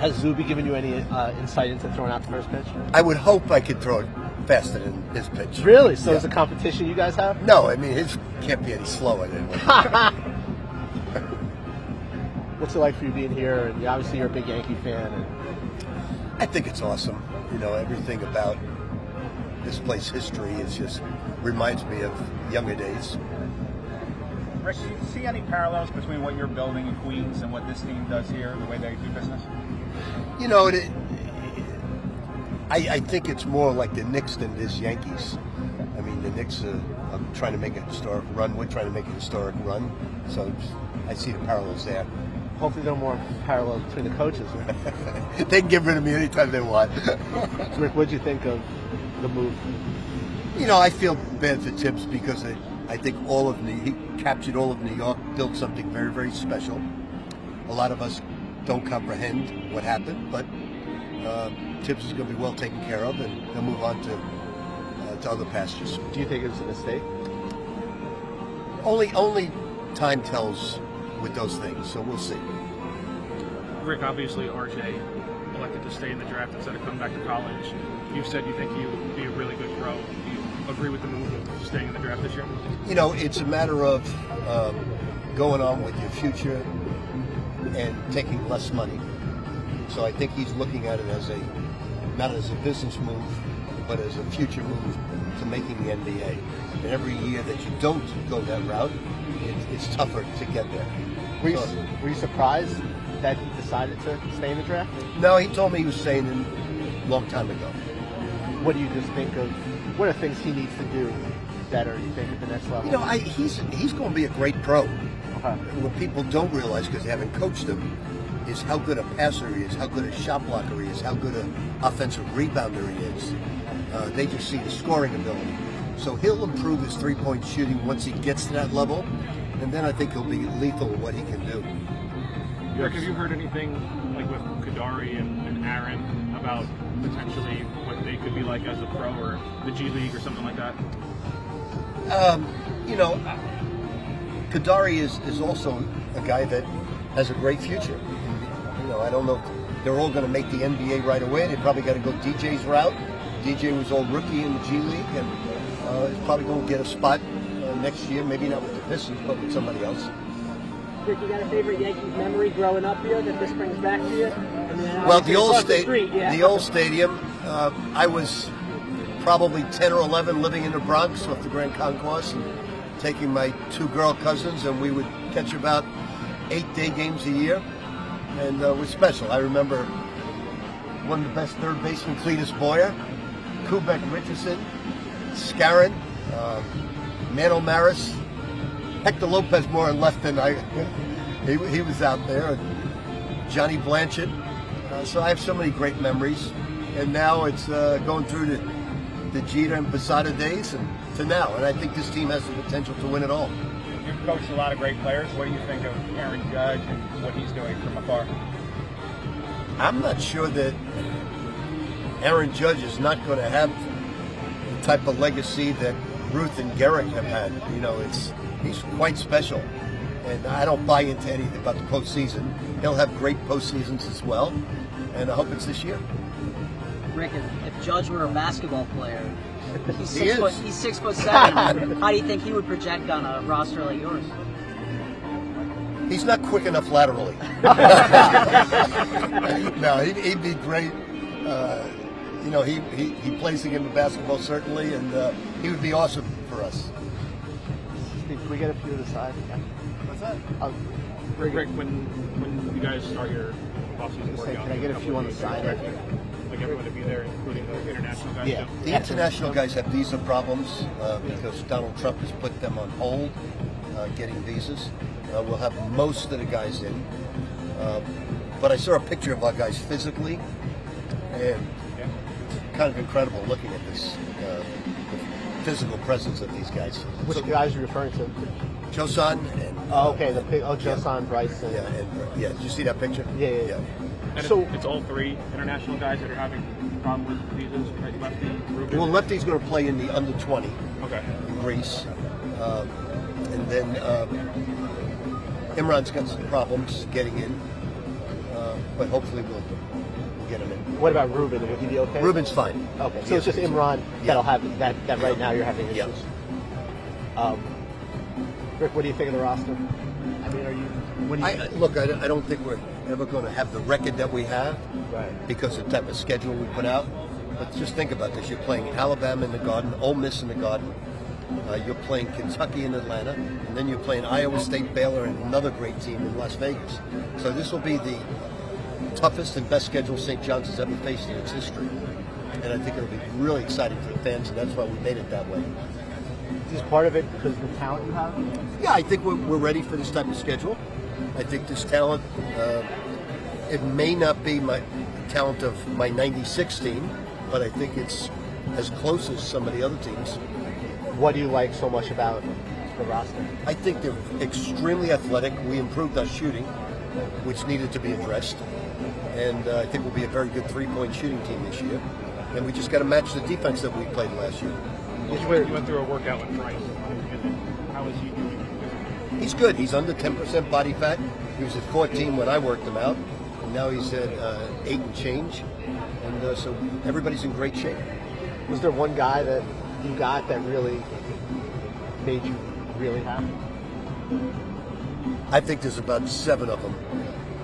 Has Zuby given you any insight into throwing out the first pitch? I would hope I could throw it faster than his pitch. Really? So it's a competition you guys have? No, I mean, his can't be any slower than What's it like for you being here? And obviously you're a big Yankee fan. And I think it's awesome. You know, everything about this place history is just reminds me of younger days. Rick, do you see any parallels between what you're building in Queens and what this team does here, the way they do business? You know, I think it's more like the Knicks than it is Yankees. I mean, the Knicks are trying to make a historic run. We're trying to make a historic run. So I see the parallels there. hopefully there are more parallels between the coaches. They can get rid of me anytime they want. Rick, what did you think of the move? You know, I feel bad for Tibbs because I think he captured all of New York, built something very, very special. A lot of us don't comprehend what happened, but Tibbs is going to be well taken care of, and he'll move on to other pastures. Do you think it was a mistake? Only time tells with those things, so we'll see. Rick, obviously RJ elected to stay in the draft instead of coming back to college. You said you think he would be a really good pro. Do you agree with the move of staying in the draft this year? You know, it's a matter of going on with your future and taking less money. So I think he's looking at it as not as a business move, but as a future move to making the NBA. And every year that you don't go that route, it's tougher to get there. Were you surprised that he decided to stay in the draft? No, he told me he was staying in a long time ago. What do you just think of? What are things he needs to do better, you think, at the next level? You know, he's going to be a great pro. Okay. What people don't realize, because they haven't coached him, is how good a passer he is, how good a shot blocker he is, how good an offensive rebounder he is. They just see the scoring ability. So he'll improve his three-point shooting once he gets to that level, and then I think he'll be lethal at what he can do. Rick, have you heard anything like with Kadari and Aaron about potentially what they could be like as a pro or the G League or something like that? You know, Kadari is also a guy that has a great future. You know, I don't know if they're all going to make the NBA right away. They probably got to go DJ's route. DJ was all rookie in the G League, and he's probably going to get a spot next year. Maybe not with the Pistons, but with somebody else. Rick, you got a favorite Yankees memory growing up here that this brings back to you? I mean, Well, the old the old stadium. I was probably 10 or 11 living in the Bronx off the Grand Concourse and taking my two girl cousins, and we would catch about 8 day games a year, and it was special. I remember one of the best third basemen, Cletus Boyer, Kubek Richardson, Scarron, Mantle Maris, Hector Lopez more on left than I. He was out there. Johnny Blanchard. So I have so many great memories, and now it's going through the Jeter and Posada days and to now, and I think this team has the potential to win it all. You've coached a lot of great players. What do you think of Aaron Judge and what he's doing from afar? I'm not sure that Aaron Judge is not going to have the type of legacy that Ruth and Garrick have had. You know, he's quite special, and I don't buy into anything about the postseason. He'll have great postseasons as well, and I hope it's this year. Rick, if Judge were a basketball player, he's He is. 6'7". How do you think he would project on a roster like yours? He's not quick enough laterally. No, he'd be great. You know, he plays the game of basketball certainly, and he would be awesome for us. Steve, can we get a few to the side? What's that? Rick, when you guys start your offseason workout, can I get a few on the side? Like everyone to be there, including the international guys? Yeah. The international guys have visa problems because Donald Trump has put them on hold, getting visas. We'll have most of the guys in. But I saw a picture of our guys physically, and it's kind of incredible looking at this the physical presence of these guys. Which guys are you referring to? Chosan and Okay, Josan, Bryce, and Did you see that picture? Yeah. And So- it's all three international guys that are having problem with visas, right? Lefty, Ruben. Well, Lefty's going to play in the under 20 Okay. in Greece, and then Imran's got some problems getting in. but hopefully we'll get him in. What about Ruben? Would he be okay? Ruben's fine. Okay, so it's just Imran that'll have that right now you're having Yeah. issues. Rick, what do you think of the roster? I mean, what do you think? Look, I don't think we're ever going to have the record that we have Right. because of the type of schedule we put out. But just think about this. You're playing Alabama in the Garden, Ole Miss in the Garden. You're playing Kentucky in Atlanta. And then you're playing Iowa State, Baylor, and another great team in Las Vegas. So this will be the toughest and best schedule St. John's has ever faced in its history. And I think it'll be really exciting for the fans, and that's why we made it that way. Is part of it because of the talent you have? Yeah, I think we're ready for this type of schedule. I think this talent, it may not be my talent of my 96 team, but I think it's as close as some of the other teams. What do you like so much about the roster? I think they're extremely athletic. We improved our shooting, which needed to be addressed. And I think we'll be a very good three-point shooting team this year. And we just got to match the defense that we played last year. You went through a workout with Bryce. How is he doing? He's good. He's under 10% body fat. He was at 14 when I worked him out. And now he's at 8 and change. And so everybody's in great shape. Was there one guy that you got that really made you really happy? I think there's about 7 of them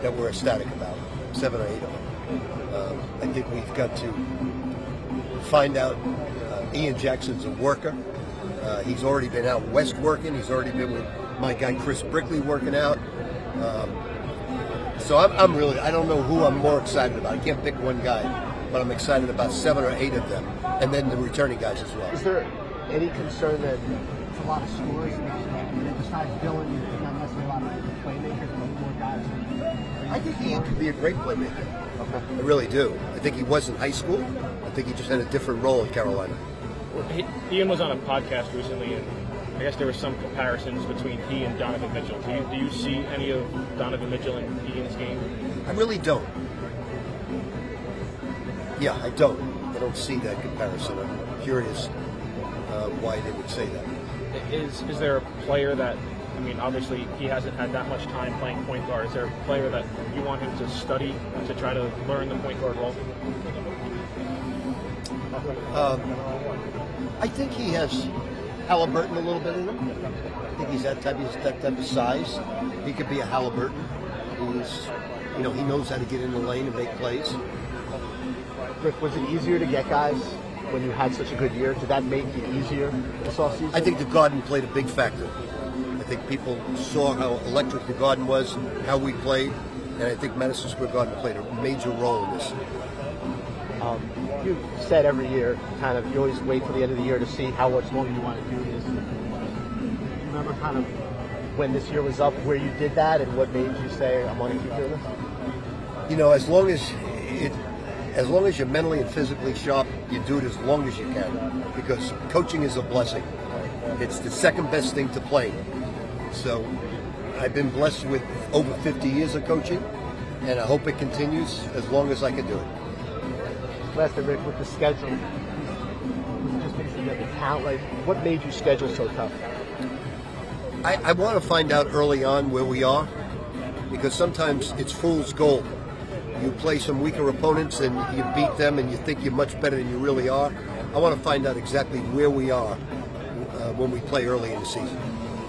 that we're ecstatic about. 7 or 8 of them. I think we've got to find out Ian Jackson's a worker. He's already been out west working. He's already been with my guy Chris Brickley working out. So I'm really, I don't know who I'm more excited about. I can't pick one guy, but I'm excited about 7 or 8 of them, and then the returning guys as well. Is there any concern that it's a lot of scores besides Dylan, there's not necessarily a lot of playmakers, but more guys? I think Ian could be a great playmaker. Okay. I really do. I think he was in high school. I think he just had a different role in Carolina. Ian was on a podcast recently, and I guess there were some comparisons between he and Donovan Mitchell. Do you see any of Donovan Mitchell in Ian's game? I really don't. Yeah, I don't. I don't see that comparison. I'm curious why they would say that. Is there a player that, I mean, obviously he hasn't had that much time playing point guard. Is there a player that you want him to study to try to learn the point guard role? I think he has Halliburton a little bit in him. I think he's that type of size. He could be a Halliburton. He knows how to get in the lane and make plays. Rick, was it easier to get guys when you had such a good year? Did that make it easier this offseason? I think the Garden played a big factor. I think people saw how electric the Garden was, how we played, and I think Madison Square Garden played a major role in this. You said every year, kind of, you always wait till the end of the year to see how much longer you want to do this. Do you remember kind of when this year was up, where you did that, and what made you say, "I want to keep doing this"? You know, as long as you're mentally and physically sharp, you do it as long as you can, because coaching is a blessing. It's the second best thing to playing. So I've been blessed with over 50 years of coaching, and I hope it continues as long as I can do it. Lastly, Rick, with the schedule, was it just basically the talent? Like, what made you schedule so tough? I want to find out early on where we are, because sometimes it's fool's gold. You play some weaker opponents and you beat them and you think you're much better than you really are. I want to find out exactly where we are when we play early in the season.